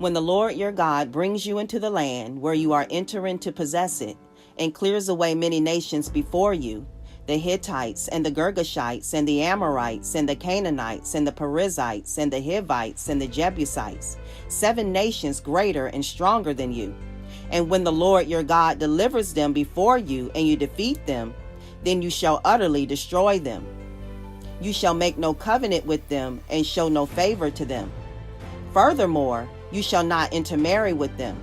When the Lord your God brings you into the land where you are entering to possess it, and clears away many nations before you, the Hittites and the Girgashites and the Amorites and the Canaanites and the Perizzites and the Hivites and the Jebusites, 7 nations greater and stronger than you. And when the Lord your God delivers them before you and you defeat them, then you shall utterly destroy them. You shall make no covenant with them and show no favor to them. Furthermore, you shall not intermarry with them.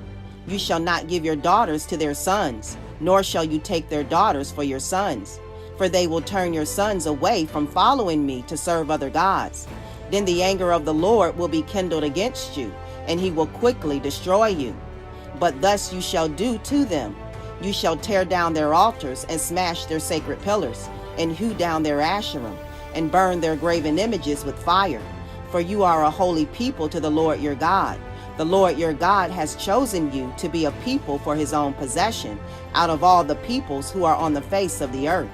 You shall not give your daughters to their sons, nor shall you take their daughters for your sons, for they will turn your sons away from following me to serve other gods. Then the anger of the Lord will be kindled against you, and he will quickly destroy you. But thus you shall do to them. You shall tear down their altars and smash their sacred pillars, and hew down their Asherim, and burn their graven images with fire. For you are a holy people to the Lord your God. The Lord your God has chosen you to be a people for his own possession out of all the peoples who are on the face of the earth.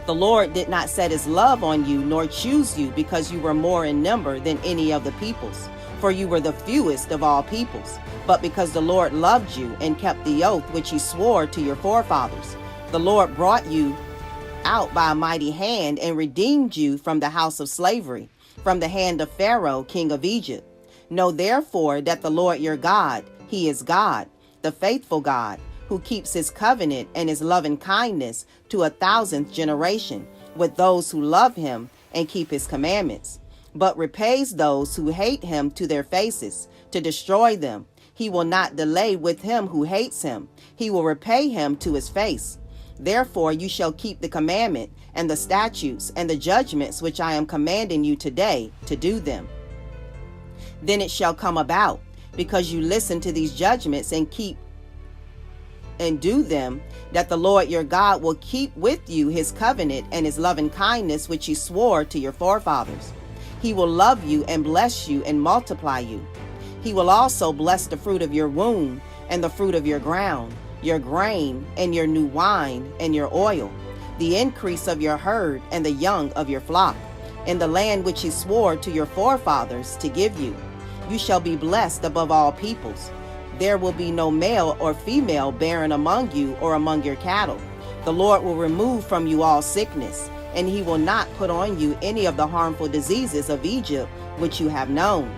The Lord did not set his love on you nor choose you because you were more in number than any of the peoples, for you were the fewest of all peoples, but because the Lord loved you and kept the oath which he swore to your forefathers. The Lord brought you out by a mighty hand and redeemed you from the house of slavery, from the hand of Pharaoh, king of Egypt. Know therefore that the Lord your God, he is God, the faithful God, who keeps his covenant and his loving kindness to 1,000th generation with those who love him and keep his commandments, but repays those who hate him to their faces, to destroy them. He will not delay with him who hates him. He will repay him to his face. Therefore you shall keep the commandment and the statutes and the judgments which I am commanding you today to do them. Then it shall come about, because you listen to these judgments and keep and do them, that the Lord your God will keep with you his covenant and his loving kindness which he swore to your forefathers. He will love you and bless you and multiply you. He will also bless the fruit of your womb and the fruit of your ground, your grain and your new wine and your oil, the increase of your herd and the young of your flock, in the land which he swore to your forefathers to give you. You shall be blessed above all peoples. There will be no male or female barren among you or among your cattle. The Lord will remove from you all sickness, and he will not put on you any of the harmful diseases of Egypt which you have known,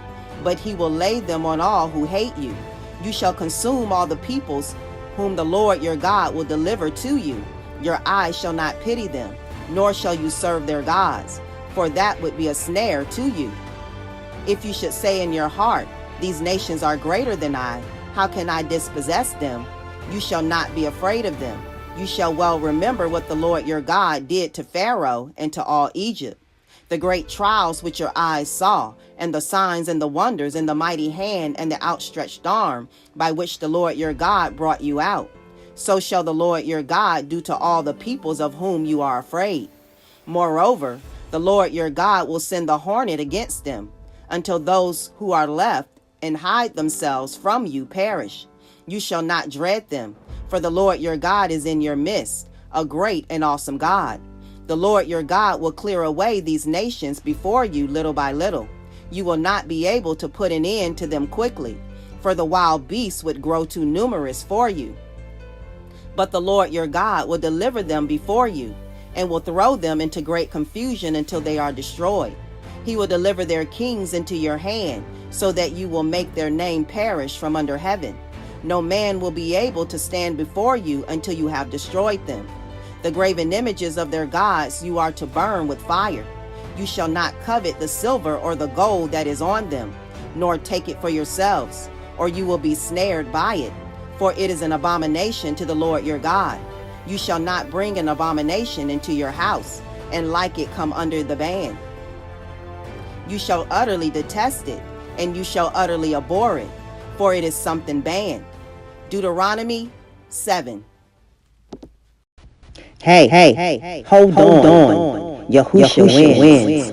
but he will lay them on all who hate you. You shall consume all the peoples whom the Lord your God will deliver to you. Your eyes shall not pity them, nor shall you serve their gods, for that would be a snare to you. If you should say in your heart, these nations are greater than I, how can I dispossess them? You shall not be afraid of them. You shall well remember what the Lord your God did to Pharaoh and to all Egypt, the great trials which your eyes saw, and the signs and the wonders and the mighty hand and the outstretched arm by which the Lord your God brought you out. So shall the Lord your God do to all the peoples of whom you are afraid. Moreover, the Lord your God will send the hornet against them, until those who are left and hide themselves from you perish. You shall not dread them, for the Lord your God is in your midst, a great and awesome God. The Lord your God will clear away these nations before you little by little. You will not be able to put an end to them quickly, for the wild beasts would grow too numerous for you. But the Lord your God will deliver them before you, and will throw them into great confusion until they are destroyed. He will deliver their kings into your hand, so that you will make their name perish from under heaven. No man will be able to stand before you until you have destroyed them. The graven images of their gods you are to burn with fire. You shall not covet the silver or the gold that is on them, nor take it for yourselves, or you will be snared by it, for it is an abomination to the Lord your God. You shall not bring an abomination into your house, and like it come under the ban. You shall utterly detest it, and you shall utterly abhor it, for it is something banned. Deuteronomy 7. Hey, hold on. Yahusha wins.